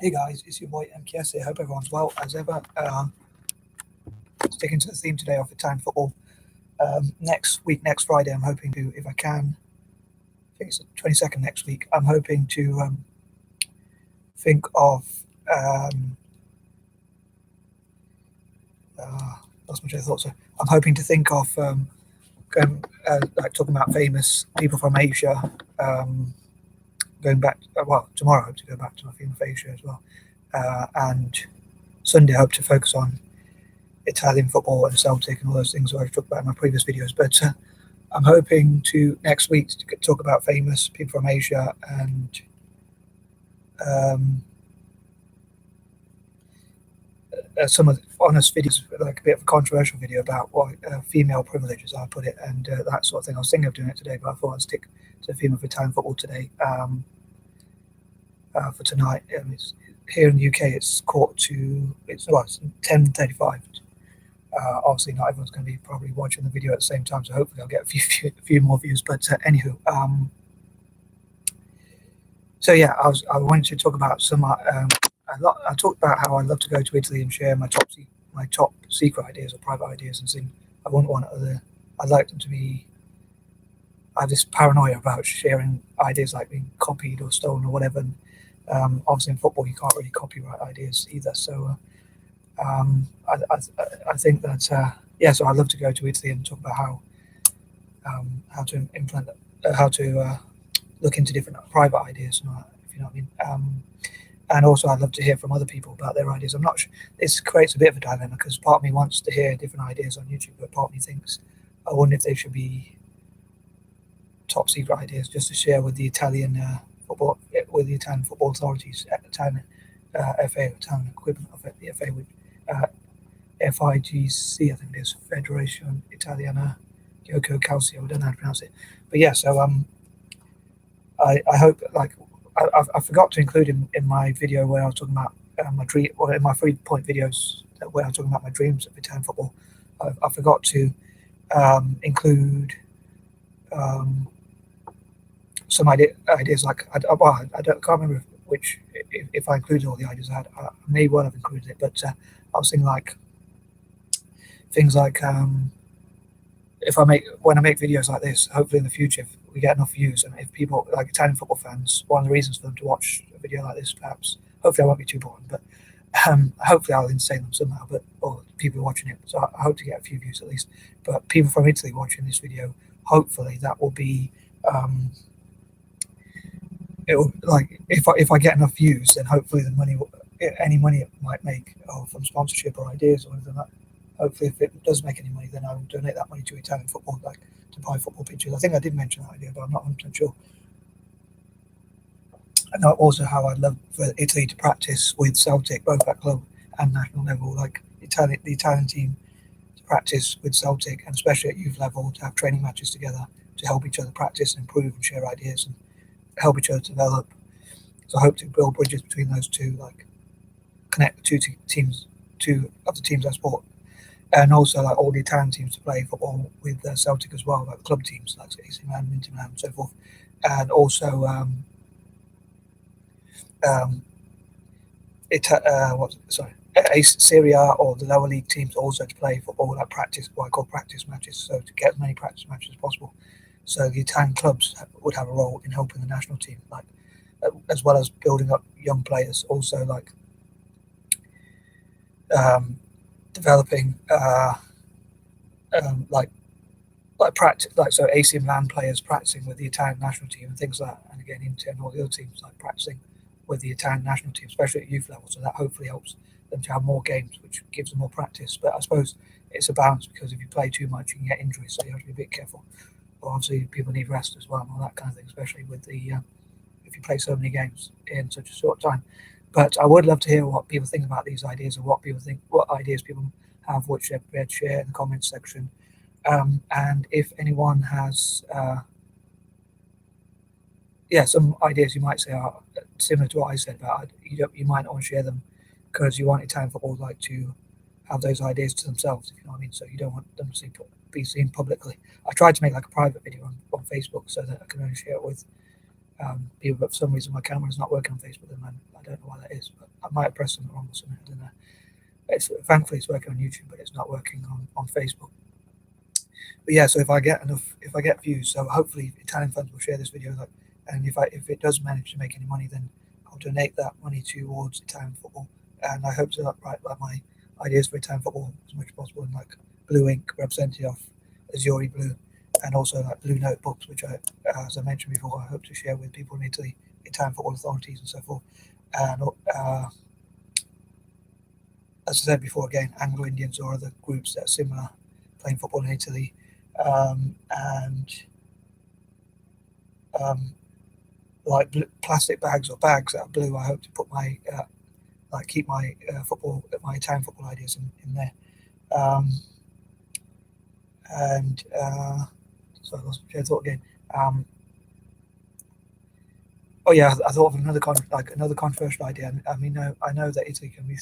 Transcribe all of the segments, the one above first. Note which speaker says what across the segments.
Speaker 1: Hey guys, it's your boy MKS here. Hope everyone's well as ever. Sticking to the theme today of Italian football. Next Friday, I'm hoping to, if I can, I think it's the 22nd next week, I'm hoping to think of, lost my train of thought, so I'm hoping to think of going, talking about famous people from Asia, going back, tomorrow I hope to go back to my theme of Asia as well. And Sunday I hope to focus on Italian football and Celtic and all those things I've talked about in my previous videos. But I'm hoping to next week to talk about famous people from Asia and some of the honest videos, like a bit of a controversial video about what female privilege, as I put it, and that sort of thing. I was thinking of doing it today, but I thought I'd stick to the theme of Italian football today for tonight. Here in the UK, it's 10:35. Obviously, not everyone's going to be probably watching the video at the same time, so hopefully I'll get a few more views. But anywho, so yeah, I wanted to talk about some. I talked about how I'd love to go to Italy and share my top secret ideas or private ideas and things. I wouldn't want other. I'd like them to be. I have this paranoia about sharing ideas like being copied or stolen or whatever. And, obviously, in football, you can't really copyright ideas either. So. I think that so I'd love to go to Italy and talk about how to implement how to look into different private ideas, if you know what I mean. And also I'd love to hear from other people about their ideas. I'm not sure, this creates a bit of a dilemma because part of me wants to hear different ideas on YouTube, but part of me thinks I wonder if they should be top secret ideas just to share with the Italian football authorities, Italian FA, Italian equivalent of it, the FA, which FIGC, I think it is, Federazione Italiana Gioco Calcio. I don't know how to pronounce it, but yeah. So I hope, like, I forgot to include in my video where I was talking about my dream, or in my 3-point videos where I was talking about my dreams of Italian football. I forgot to include some ideas like I can't remember which, if I included all the ideas I had. I may well have included it, but I was thinking like things like when I make videos like this, hopefully in the future, if we get enough views and if people like Italian football fans, one of the reasons for them to watch a video like this, perhaps, hopefully I won't be too boring, but hopefully I'll entertain them somehow, or people watching it. So I hope to get a few views at least. But people from Italy watching this video, hopefully that will be. It'll, like, if I get enough views, then hopefully any money it might make from sponsorship or ideas or anything like that. Hopefully, if it does make any money, then I will donate that money to Italian football, like to buy football pitches. I think I did mention that idea, but I'm not 100% sure. And also how I'd love for Italy to practice with Celtic, both at club and national level, like the Italian team to practice with Celtic, and especially at youth level, to have training matches together to help each other practice and improve and share ideas and help each other develop. So I hope to build bridges between those two, like connect the two of the teams I support, and also like all the Italian teams to play football with Celtic as well, like club teams like AC Milan, Inter Milan, and so forth, and also Serie A or the lower league teams also to play football, like practice, what I call practice matches, so to get as many practice matches as possible. So the Italian clubs would have a role in helping the national team, like as well as building up young players. Also, like developing practice, like so AC Milan players practicing with the Italian national team and things like that. And again, Inter and all the other teams like practicing with the Italian national team, especially at youth level. So that hopefully helps them to have more games, which gives them more practice. But I suppose it's a balance because if you play too much, you can get injuries. So you have to be a bit careful. Obviously, people need rest as well and all that kind of thing, especially with the if you play so many games in such a short time. But I would love to hear what people think about these ideas, or what ideas people have, which they're prepared to share in the comments section. And if anyone has some ideas you might say are similar to what I said about it, you might not want to share them because you want Italian football like to have those ideas to themselves, if you know what I mean. So you don't want them to be seen publicly. I tried to make like a private video on Facebook so that I can only share it with people, but for some reason my camera is not working on Facebook, and I don't know why that is, but I might have pressed something wrong or something. I don't know. Thankfully it's working on YouTube, but it's not working on Facebook. But yeah, so if I get views, so hopefully Italian fans will share this video, and if it does manage to make any money, then I'll donate that money towards Italian football, and I hope to write like my ideas for Italian football as much as possible in like blue ink representative of Azzurri blue, and also like blue notebooks, which as I mentioned before, I hope to share with people in Italy, Italian football authorities and so forth. And as I said before, again, Anglo-Indians or other groups that are similar playing football in Italy, like plastic bags or bags that are blue. I hope to put my keep my my Italian football ideas in there. So I lost my thought again. Oh yeah, I thought of another controversial idea. I mean, I know that Italy can be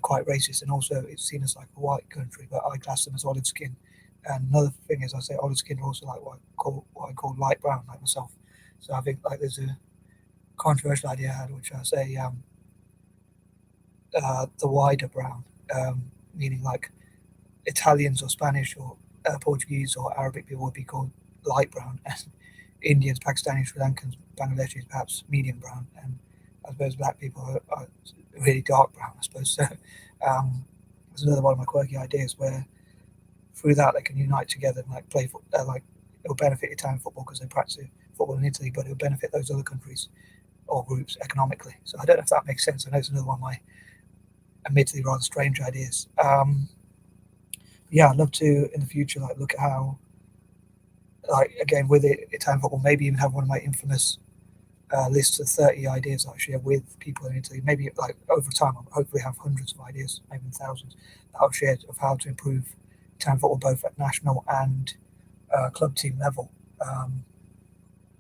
Speaker 1: quite racist, and also it's seen as like a white country, but I class them as olive skin. And another thing is, I say olive skin are also like what I call light brown, like myself. So I think like there's a controversial idea I had, which I say the wider brown, meaning like Italians or Spanish or Portuguese or Arabic people would be called light brown, and Indians, Pakistanis, Sri Lankans, Bangladeshis perhaps medium brown, and I suppose black people are really dark brown, I suppose. So there's another one of my quirky ideas where through that they can unite together and like play like it will benefit Italian football because they practice football in Italy, but it will benefit those other countries or groups economically. So I don't know if that makes sense. I know it's another one of my admittedly rather strange ideas. Yeah, I'd love to in the future like look at how, like again with Italian football, maybe even have one of my infamous lists of 30 ideas that I share with people in Italy. Maybe like over time, I'll hopefully have hundreds of ideas, maybe thousands, that I've shared of how to improve Italian football both at national and club team level.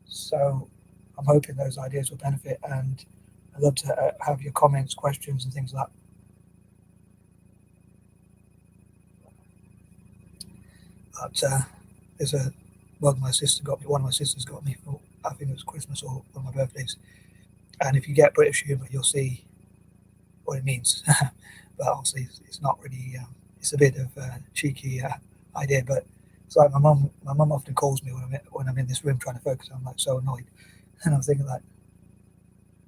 Speaker 1: So I'm hoping those ideas will benefit, and I'd love to have your comments, questions, and things like that. But there's a one of my sisters got me for, I think it was Christmas or one of my birthdays. And if you get British humour, you'll see what it means. But obviously, it's not really. It's a bit of a cheeky idea, but it's like my mum often calls me when I'm in this room trying to focus. I'm like so annoyed, and I'm thinking like,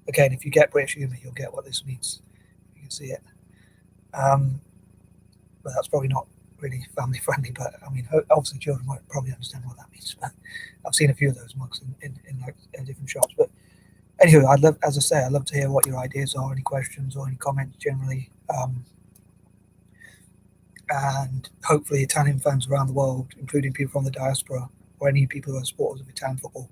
Speaker 1: again, if you get British humour, you'll get what this means. You can see it. But that's probably not really family friendly. But I mean, obviously, children might probably understand what that means. But I've seen a few of those mugs in like different shops. But anyway, I'd love to hear what your ideas are, any questions or any comments generally. And hopefully Italian fans around the world, including people from the diaspora or any people who are supporters of Italian football,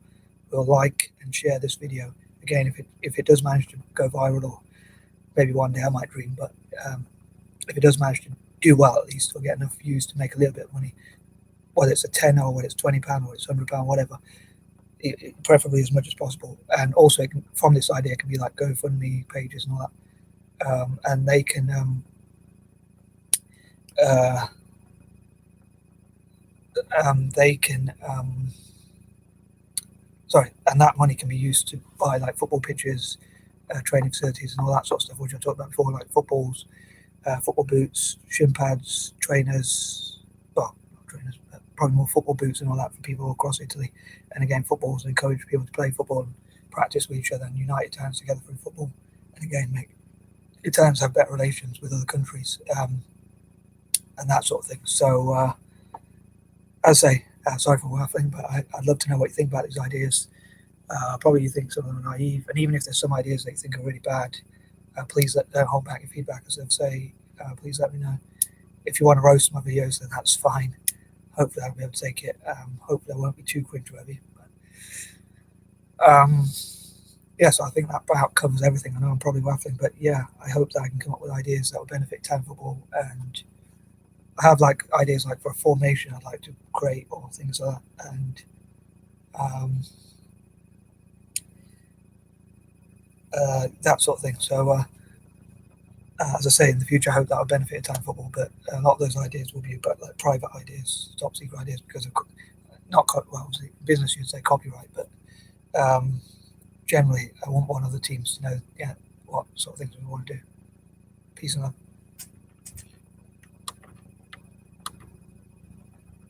Speaker 1: will like and share this video. Again, if it does manage to go viral, or maybe one day I might dream, but if it does manage to do well, at least, or get enough views to make a little bit of money, whether it's a £10 or whether it's £20 or it's £100, whatever, preferably as much as possible. And also from this idea, it can be like GoFundMe pages and all that, and they can and that money can be used to buy like football pitches, training facilities, and all that sort of stuff, which I talked about before, like football boots, shin pads, trainers. Well, not trainers, but probably more football boots and all that for people across Italy. And again, footballs encourage people to play football and practice with each other and unite Italians together through football. And again, make Italians have better relations with other countries. And that sort of thing. So, as I say, sorry for waffling, but I'd love to know what you think about these ideas. Probably you think some of them are naive, and even if there's some ideas that you think are really bad, please don't hold back your feedback. As I say, please let me know. If you want to roast my videos, then that's fine. Hopefully I'll be able to take it. Hopefully I won't be too cringe-worthy. Yeah, so I think that about covers everything. I know I'm probably waffling, but yeah, I hope that I can come up with ideas that will benefit Italian football, and I have like ideas like for a formation I'd like to create or things like that, and that sort of thing. So as I say, in the future I hope that will benefit Italian football, but a lot of those ideas will be about like private ideas, top secret ideas, because of not well, obviously business you'd say copyright, but Generally, I want other teams to know, yeah, what sort of things we want to do. Peace and love.